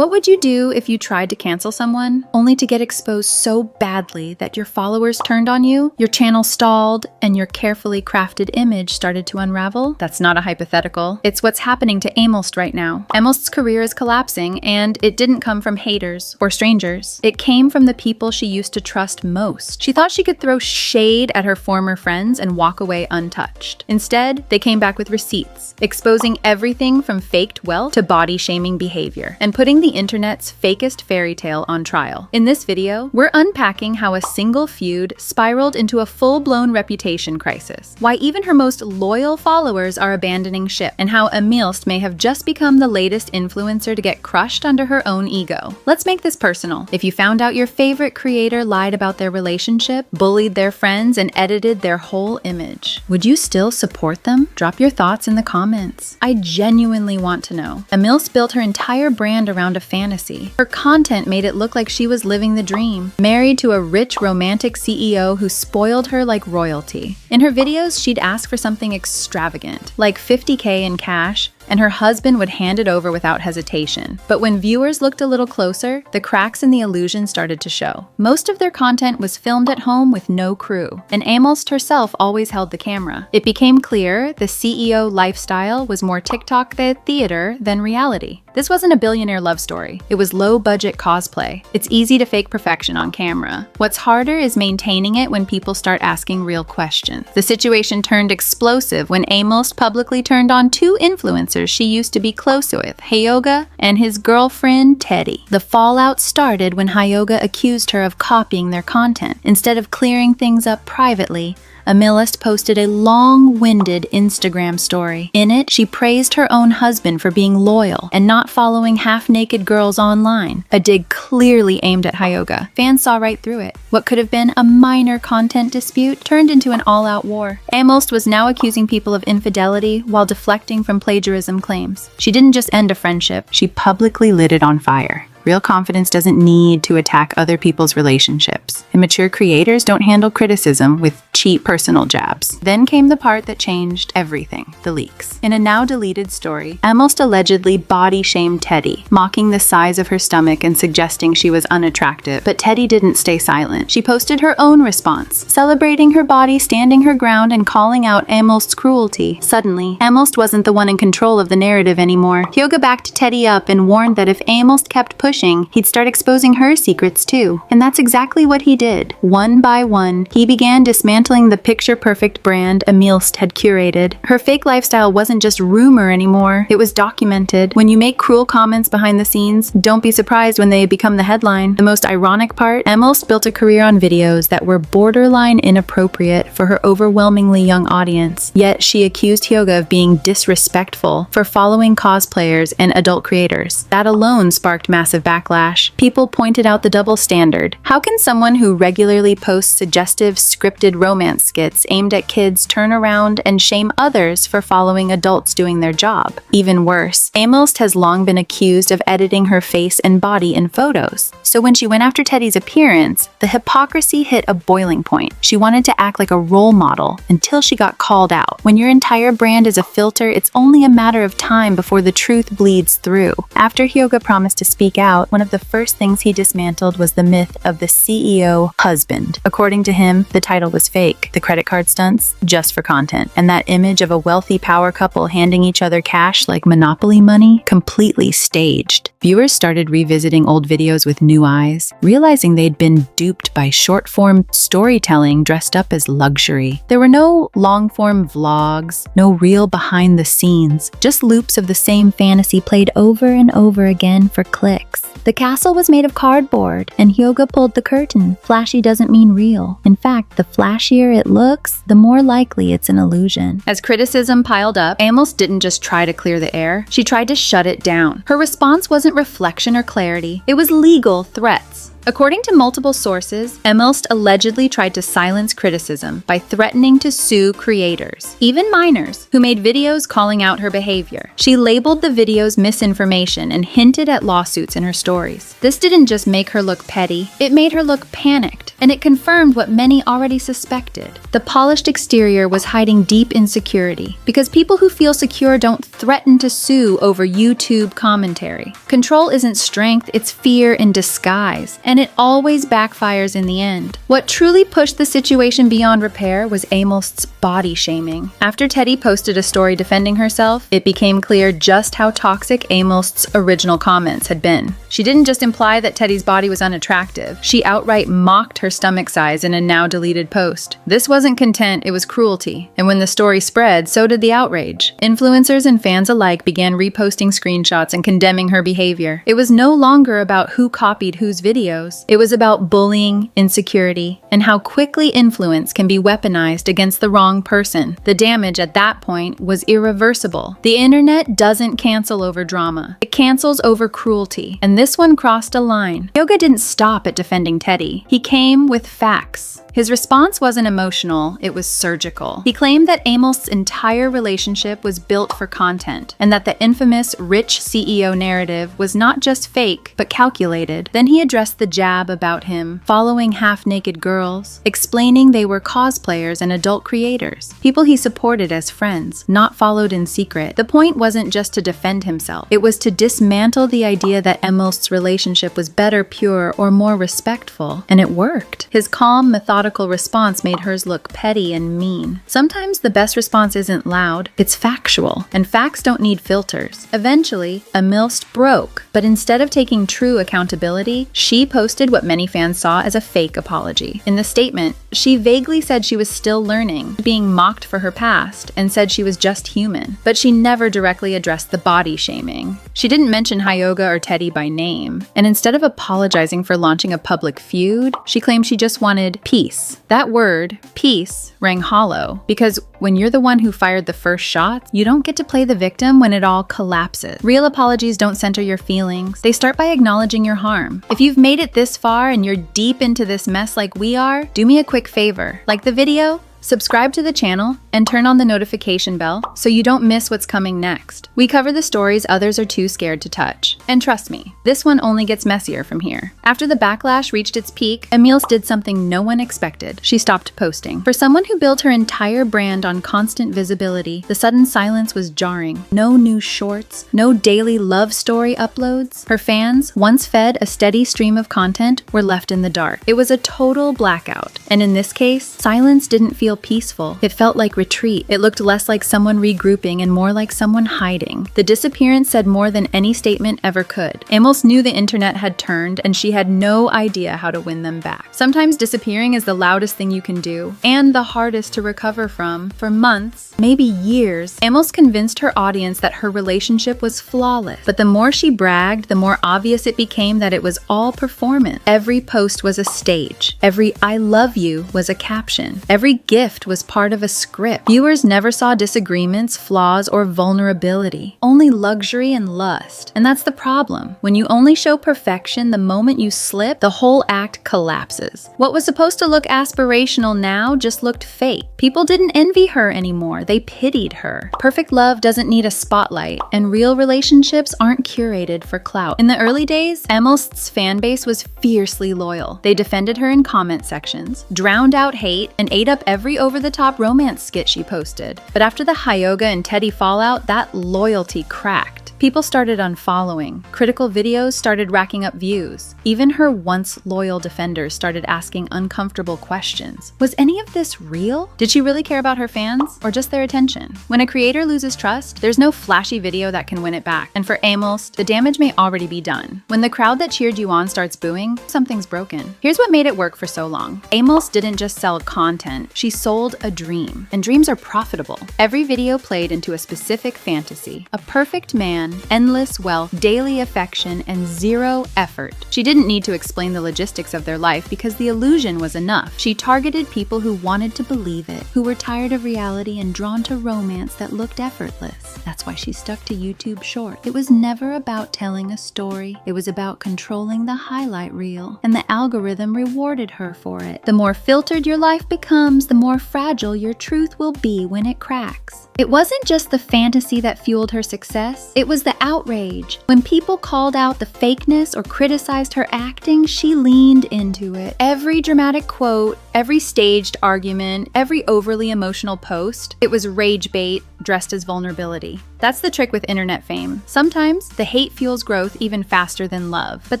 What would you do if you tried to cancel someone, only to get exposed so badly that your followers turned on you, your channel stalled, and your carefully crafted image started to unravel? That's not a hypothetical. It's what's happening to Aemilst right now. Aemilst's career is collapsing, and it didn't come from haters or strangers. It came from the people she used to trust most. She thought she could throw shade at her former friends and walk away untouched. Instead, they came back with receipts, exposing everything from faked wealth to body-shaming behavior, and putting the internet's fakest fairy tale on trial. In this video, we're unpacking how a single feud spiraled into a full-blown reputation crisis, why even her most loyal followers are abandoning ship, and how Aemilst may have just become the latest influencer to get crushed under her own ego. Let's make this personal. If you found out your favorite creator lied about their relationship, bullied their friends, and edited their whole image, would you still support them? Drop your thoughts in the comments. I genuinely want to know. Aemilst built her entire brand around a fantasy. Her content made it look like she was living the dream, married to a rich romantic CEO who spoiled her like royalty. In her videos, she'd ask for something extravagant, like $50K in cash, and her husband would hand it over without hesitation. But when viewers looked a little closer, the cracks in the illusion started to show. Most of their content was filmed at home with no crew, and Aemilst herself always held the camera. It became clear the CEO lifestyle was more TikTok theater than reality. This wasn't a billionaire love story. It was low-budget cosplay. It's easy to fake perfection on camera. What's harder is maintaining it when people start asking real questions. The situation turned explosive when Aemilst publicly turned on two influencers she used to be close with, Hyoga and his girlfriend, Teddy. The fallout started when Hyoga accused her of copying their content. Instead of clearing things up privately, Aemilst posted a long-winded Instagram story. In it, she praised her own husband for being loyal and not following half-naked girls online, a dig clearly aimed at Hyoga. Fans saw right through it. What could have been a minor content dispute turned into an all-out war. Aemilst was now accusing people of infidelity while deflecting from plagiarism claims. She didn't just end a friendship, she publicly lit it on fire. Real confidence doesn't need to attack other people's relationships. Immature creators don't handle criticism with cheap personal jabs. Then came the part that changed everything, the leaks. In a now-deleted story, Aemilst allegedly body-shamed Teddy, mocking the size of her stomach and suggesting she was unattractive. But Teddy didn't stay silent. She posted her own response, celebrating her body, standing her ground, and calling out Aemilst's cruelty. Suddenly, Aemilst wasn't the one in control of the narrative anymore. Hyoga backed Teddy up and warned that if Aemilst kept pushing, he'd start exposing her secrets too. And that's exactly what he did. One by one, he began dismantling the picture-perfect brand Aemilst had curated. Her fake lifestyle wasn't just rumor anymore, it was documented. When you make cruel comments behind the scenes, don't be surprised when they become the headline. The most ironic part, Aemilst built a career on videos that were borderline inappropriate for her overwhelmingly young audience. Yet she accused Hyoga of being disrespectful for following cosplayers and adult creators. That alone sparked massive backlash. People pointed out the double standard. How can someone who regularly posts suggestive, scripted romance skits aimed at kids turn around and shame others for following adults doing their job? Even worse, Aemilst has long been accused of editing her face and body in photos. So when she went after Teddy's appearance, the hypocrisy hit a boiling point. She wanted to act like a role model until she got called out. When your entire brand is a filter, it's only a matter of time before the truth bleeds through. After Hyoga promised to speak out, one of the first things he dismantled was the myth of the CEO husband. According to him, the title was fake. The credit card stunts, just for content. And that image of a wealthy power couple handing each other cash like Monopoly money, completely staged. Viewers started revisiting old videos with new eyes, realizing they'd been duped by short-form storytelling dressed up as luxury. There were no long-form vlogs, no real behind-the-scenes, just loops of the same fantasy played over and over again for clicks. The castle was made of cardboard, and Hyoga pulled the curtain. Flashy doesn't mean real. In fact, the flashier it looks, the more likely it's an illusion. As criticism piled up, Aemilst didn't just try to clear the air, she tried to shut it down. Her response wasn't reflection or clarity, it was legal threats. According to multiple sources, Aemilst allegedly tried to silence criticism by threatening to sue creators, even minors, who made videos calling out her behavior. She labeled the videos misinformation and hinted at lawsuits in her stories. This didn't just make her look petty, it made her look panicked, and it confirmed what many already suspected. The polished exterior was hiding deep insecurity, because people who feel secure don't threaten to sue over YouTube commentary. Control isn't strength, it's fear in disguise, and it always backfires in the end. What truly pushed the situation beyond repair was Aemilst's body shaming. After Teddy posted a story defending herself, it became clear just how toxic Aemilst's original comments had been. She didn't just imply that Teddy's body was unattractive, she outright mocked her stomach size in a now-deleted post. This wasn't content, it was cruelty, and when the story spread, so did the outrage. Influencers and fans alike began reposting screenshots and condemning her behavior. It was no longer about who copied whose videos. It was about bullying, insecurity, and how quickly influence can be weaponized against the wrong person. The damage at that point was irreversible. The internet doesn't cancel over drama. It cancels over cruelty, and this one crossed a line. Hyoga didn't stop at defending Teddy. He came with facts. His response wasn't emotional, it was surgical. He claimed that Aemilst's entire relationship was built for content, and that the infamous rich CEO narrative was not just fake, but calculated. Then he addressed the jab about him following half-naked girls, explaining they were cosplayers and adult creators, people he supported as friends, not followed in secret. The point wasn't just to defend himself, it was to dismantle the idea that Aemilst's relationship was better, pure, or more respectful, and it worked. His calm, methodical response made hers look petty and mean. Sometimes the best response isn't loud, it's factual, and facts don't need filters. Eventually, Aemilst broke, but instead of taking true accountability, she posted what many fans saw as a fake apology. In the statement, she vaguely said she was still learning, being mocked for her past, and said she was just human. But she never directly addressed the body shaming. She didn't mention Hyoga or Teddy by name, and instead of apologizing for launching a public feud, she claimed she just wanted peace. That word, peace, rang hollow, because when you're the one who fired the first shot, you don't get to play the victim when it all collapses. Real apologies don't center your feelings, they start by acknowledging your harm. If you've made it this far and you're deep into this mess like we are, do me a quick favor. Like the video, subscribe to the channel, and turn on the notification bell so you don't miss what's coming next. We cover the stories others are too scared to touch. And trust me, this one only gets messier from here. After the backlash reached its peak, Aemilst did something no one expected. She stopped posting. For someone who built her entire brand on constant visibility, the sudden silence was jarring. No new shorts, no daily love story uploads. Her fans, once fed a steady stream of content, were left in the dark. It was a total blackout. And in this case, silence didn't feel peaceful. It felt like retreat. It looked less like someone regrouping and more like someone hiding. The disappearance said more than any statement ever could. Aemilst knew the internet had turned, and she had no idea how to win them back. Sometimes disappearing is the loudest thing you can do, and the hardest to recover from. For months, maybe years, Aemilst convinced her audience that her relationship was flawless. But the more she bragged, the more obvious it became that it was all performance. Every post was a stage. Every "I love you" was a caption. Every gift was part of a script. Viewers never saw disagreements, flaws, or vulnerability. Only luxury and lust. And that's the problem. When you only show perfection the moment you slip, the whole act collapses. What was supposed to look aspirational now just looked fake. People didn't envy her anymore, they pitied her. Perfect love doesn't need a spotlight, and real relationships aren't curated for clout. In the early days, Aemilst's fan base was fiercely loyal. They defended her in comment sections, drowned out hate, and ate up every over-the-top romance skit she posted. But after the Hyoga and Teddy fallout, that loyalty cracked. People started unfollowing. Critical videos started racking up views. Even her once loyal defenders started asking uncomfortable questions. Was any of this real? Did she really care about her fans, or just their attention? When a creator loses trust, there's no flashy video that can win it back. And for Aemilst, the damage may already be done. When the crowd that cheered you on starts booing, something's broken. Here's what made it work for so long. Aemilst didn't just sell content, she sold a dream. And dreams are profitable. Every video played into a specific fantasy. A perfect man fun, endless wealth, daily affection, and zero effort. She didn't need to explain the logistics of their life because the illusion was enough. She targeted people who wanted to believe it, who were tired of reality and drawn to romance that looked effortless. That's why she stuck to YouTube Short. It was never about telling a story. It was about controlling the highlight reel, and the algorithm rewarded her for it. The more filtered your life becomes, the more fragile your truth will be when it cracks. It wasn't just the fantasy that fueled her success, it was the outrage. When people called out the fakeness or criticized her acting, she leaned into it. Every dramatic quote, every staged argument, every overly emotional post, it was rage bait dressed as vulnerability. That's the trick with internet fame. Sometimes the hate fuels growth even faster than love, but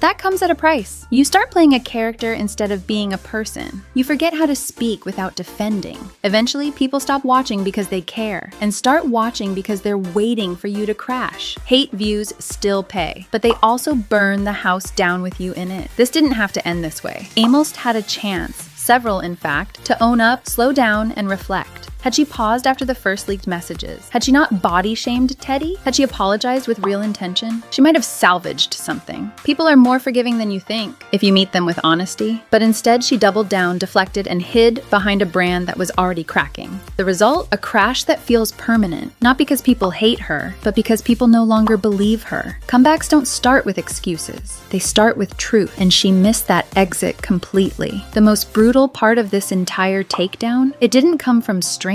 that comes at a price. You start playing a character instead of being a person. You forget how to speak without defending. Eventually, people stop watching because they care and start watching because they're waiting for you to crash. Hate views still pay, but they also burn the house down with you in it. This didn't have to end this way. Aemilst had a chance, several in fact, to own up, slow down, and reflect. Had she paused after the first leaked messages? Had she not body-shamed Teddy? Had she apologized with real intention? She might have salvaged something. People are more forgiving than you think if you meet them with honesty. But instead, she doubled down, deflected, and hid behind a brand that was already cracking. The result? A crash that feels permanent. Not because people hate her, but because people no longer believe her. Comebacks don't start with excuses. They start with truth, and she missed that exit completely. The most brutal part of this entire takedown? It didn't come from strangers.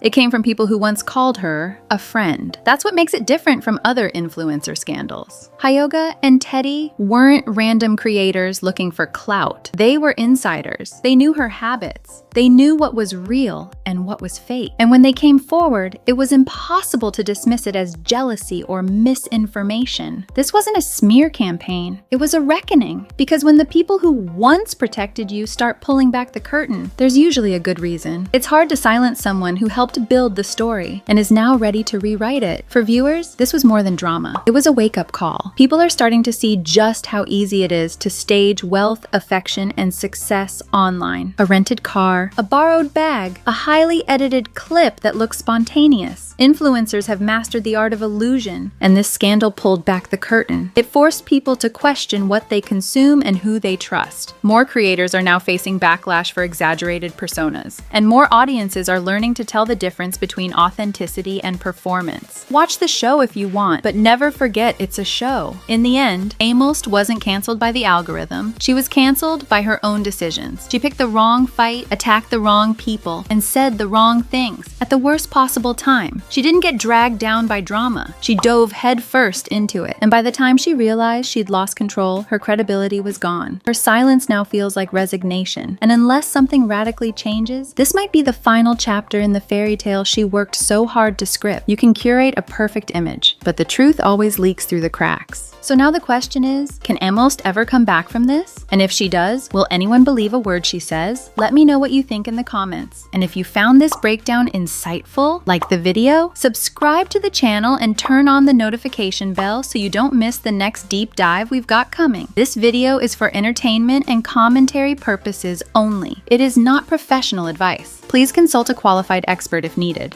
It came from people who once called her a friend. That's what makes it different from other influencer scandals. Hyoga and Teddy weren't random creators looking for clout. They were insiders. They knew her habits. They knew what was real and what was fake. And when they came forward, it was impossible to dismiss it as jealousy or misinformation. This wasn't a smear campaign. It was a reckoning. Because when the people who once protected you start pulling back the curtain, there's usually a good reason. It's hard to silence someone who helped build the story and is now ready to rewrite it. For viewers, this was more than drama. It was a wake-up call. People are starting to see just how easy it is to stage wealth, affection, and success online. A rented car, a borrowed bag, a highly edited clip that looks spontaneous. Influencers have mastered the art of illusion, and this scandal pulled back the curtain. It forced people to question what they consume and who they trust. More creators are now facing backlash for exaggerated personas, and more audiences are learning to tell the difference between authenticity and performance. Watch the show if you want, but never forget it's a show. In the end, Aemilst wasn't canceled by the algorithm. She was canceled by her own decisions. She picked the wrong fight, attacked the wrong people, and said the wrong things at the worst possible time. She didn't get dragged down by drama. She dove headfirst into it, and by the time she realized she'd lost control, her credibility was gone. Her silence now feels like resignation, and unless something radically changes, this might be the final chapter in the fairy tale she worked so hard to script. You can curate a perfect image, but the truth always leaks through the cracks. So now the question is, can Aemilst ever come back from this? And if she does, will anyone believe a word she says? Let me know what you think in the comments. And if you found this breakdown insightful, like the video, subscribe to the channel and turn on the notification bell so you don't miss the next deep dive we've got coming. This video is for entertainment and commentary purposes only. It is not professional advice. Please consult a qualified expert if needed.